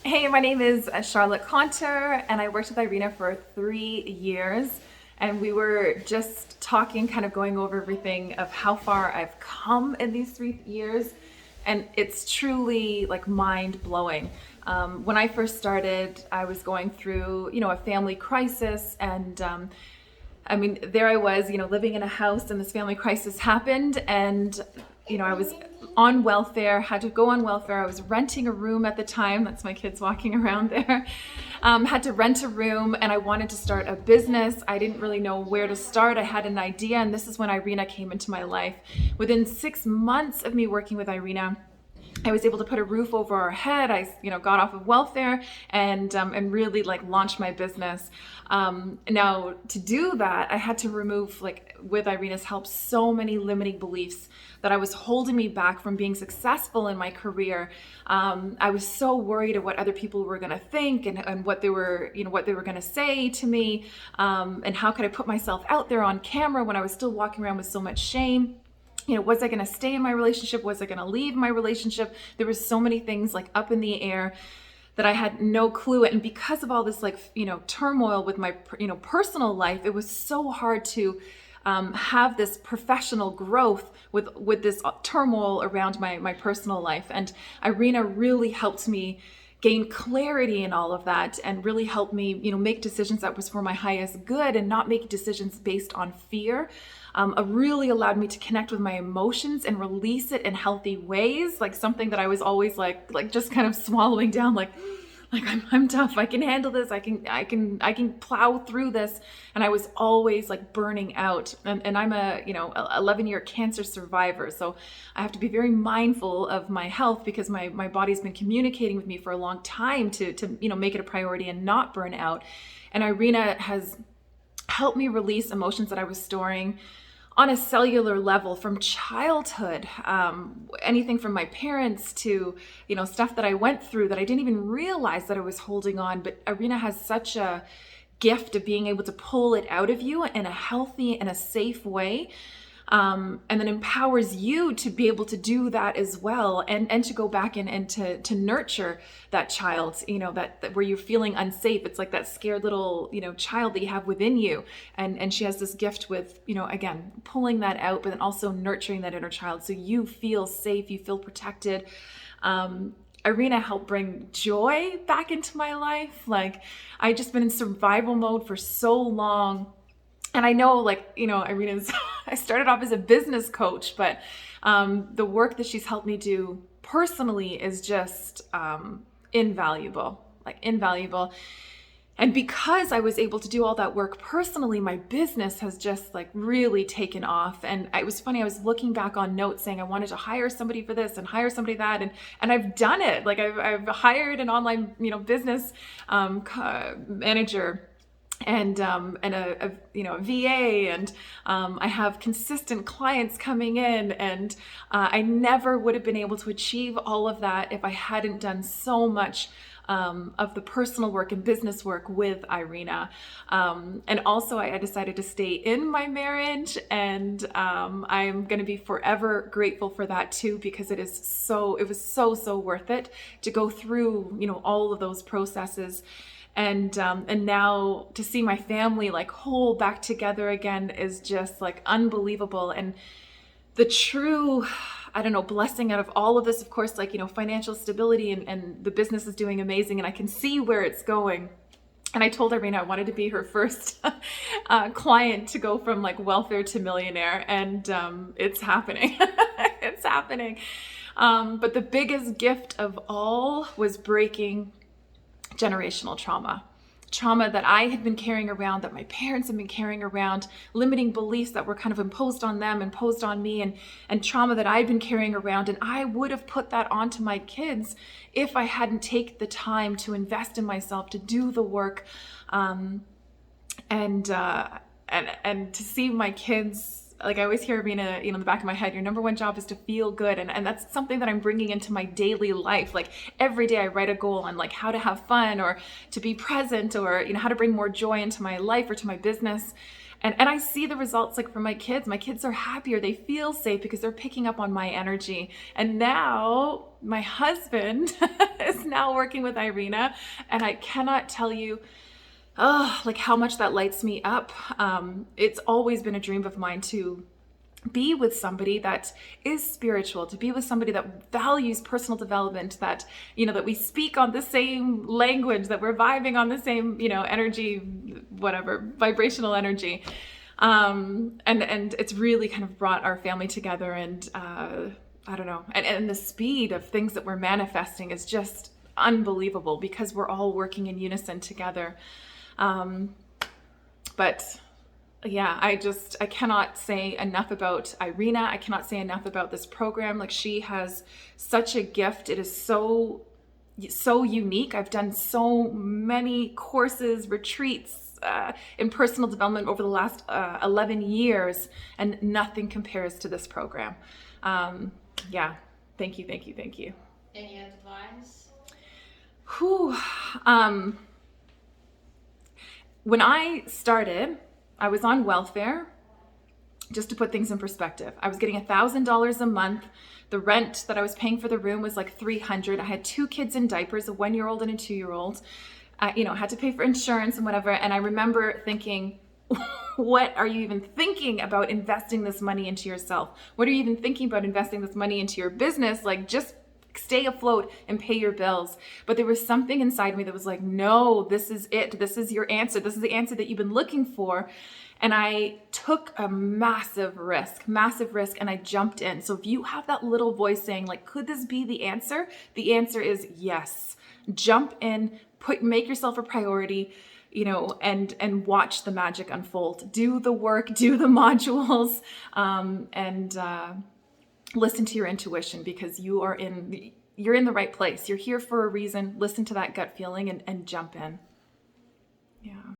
Hey, my name is Charlotte Conter, and I worked with Irina for 3 years. And we were just talking, kind of going over everything of how far I've come in these 3 years. And it's truly like mind blowing. When I first started, I was going through, a family crisis, and there I was, living in a house, and this family crisis happened, and I was on welfare, had to go on welfare. I was renting a room at the time. That's my kids walking around there. Had to rent a room, and I wanted to start a business. I didn't really know where to start. I had an idea, and this is when Irina came into my life. Within 6 months of me working with Irina, I was able to put a roof over our head. I, got off of welfare and really like launched my business. Now to do that, I had to remove, like with Irina's help, so many limiting beliefs that I was holding me back from being successful in my career. I was so worried of what other people were going to think and what they were, what they were going to say to me. And how could I put myself out there on camera when I was still walking around with so much shame? Was I going to stay in my relationship? Was I going to leave my relationship? There was so many things like up in the air that I had no clue. And because of all this, turmoil with my, personal life, it was so hard to have this professional growth with this turmoil around my personal life. And Irina really helped me gain clarity in all of that, and really helped me, make decisions that was for my highest good and not make decisions based on fear. Really allowed me to connect with my emotions and release it in healthy ways, like something that I was always like just kind of swallowing down, like I'm tough. I can handle this. I can plow through this. And I was always like burning out. And I'm a 11-year cancer survivor, so I have to be very mindful of my health, because my body's been communicating with me for a long time to make it a priority and not burn out. And Irina has helped me release emotions that I was storing on a cellular level from childhood, anything from my parents to, stuff that I went through that I didn't even realize that I was holding on. But Irina has such a gift of being able to pull it out of you in a healthy and a safe way. And then empowers you to be able to do that as well, and to go back and to nurture that child, that where you're feeling unsafe. It's like that scared little, child that you have within you. And she has this gift with, again, pulling that out, but then also nurturing that inner child, so you feel safe, you feel protected. Irina helped bring joy back into my life. Like, I just been in survival mode for so long. And I know, Irina's, I started off as a business coach, but the work that she's helped me do personally is just invaluable. And because I was able to do all that work personally, my business has just really taken off. And it was funny, I was looking back on notes saying I wanted to hire somebody for this and hire somebody that, and I've done it. Like, I've hired an online, business manager, and a VA, and I have consistent clients coming in, and I never would have been able to achieve all of that if I hadn't done so much of the personal work and business work with Irina. And also I decided to stay in my marriage, and I'm going to be forever grateful for that too, because it was so worth it to go through, all of those processes. And now to see my family whole back together again is just unbelievable. And the true, blessing out of all of this, of course, financial stability, and the business is doing amazing, and I can see where it's going. And I told Irina I wanted to be her first client to go from welfare to millionaire, and it's happening. It's happening. But the biggest gift of all was breaking generational trauma that I had been carrying around, that my parents had been carrying around, limiting beliefs that were kind of imposed on them, imposed on me, and trauma that I'd been carrying around. And I would have put that onto my kids if I hadn't taken the time to invest in myself, to do the work, and to see my kids. I always hear Irina, in the back of my head, your number one job is to feel good. And that's something that I'm bringing into my daily life. Every day I write a goal on how to have fun, or to be present, or, how to bring more joy into my life or to my business. and I see the results like from my kids. My kids are happier. They feel safe because they're picking up on my energy. And now my husband is now working with Irina, and I cannot tell you like how much that lights me up. It's always been a dream of mine to be with somebody that is spiritual, to be with somebody that values personal development, that, that we speak on the same language, that we're vibing on the same, energy, whatever, vibrational energy. And it's really kind of brought our family together, and I don't know. And the speed of things that we're manifesting is just unbelievable because we're all working in unison together. But yeah, I cannot say enough about Irina. I cannot say enough about this program. Like, she has such a gift. It is so unique. I've done so many courses, retreats, in personal development over the last 11 years, and nothing compares to this program. Yeah, thank you. Any advice? When I started, I was on welfare. Just to put things in perspective, I was getting $1,000 a month. The rent that I was paying for the room was like $300. I had 2 kids in diapers, a 1-year-old and a 2-year-old. I had to pay for insurance and whatever. And I remember thinking, what are you even thinking about investing this money into yourself? What are you even thinking about investing this money into your business? Like, just stay afloat and pay your bills. But there was something inside me that was like, no, this is it. This is your answer. This is the answer that you've been looking for. And I took a massive risk, and I jumped in. So if you have that little voice saying, like, could this be the answer? The answer is yes. Jump in, make yourself a priority, and watch the magic unfold. Do the work, do the modules, and listen to your intuition, because you're in the right place. You're here for a reason. Listen to that gut feeling and jump in. Yeah.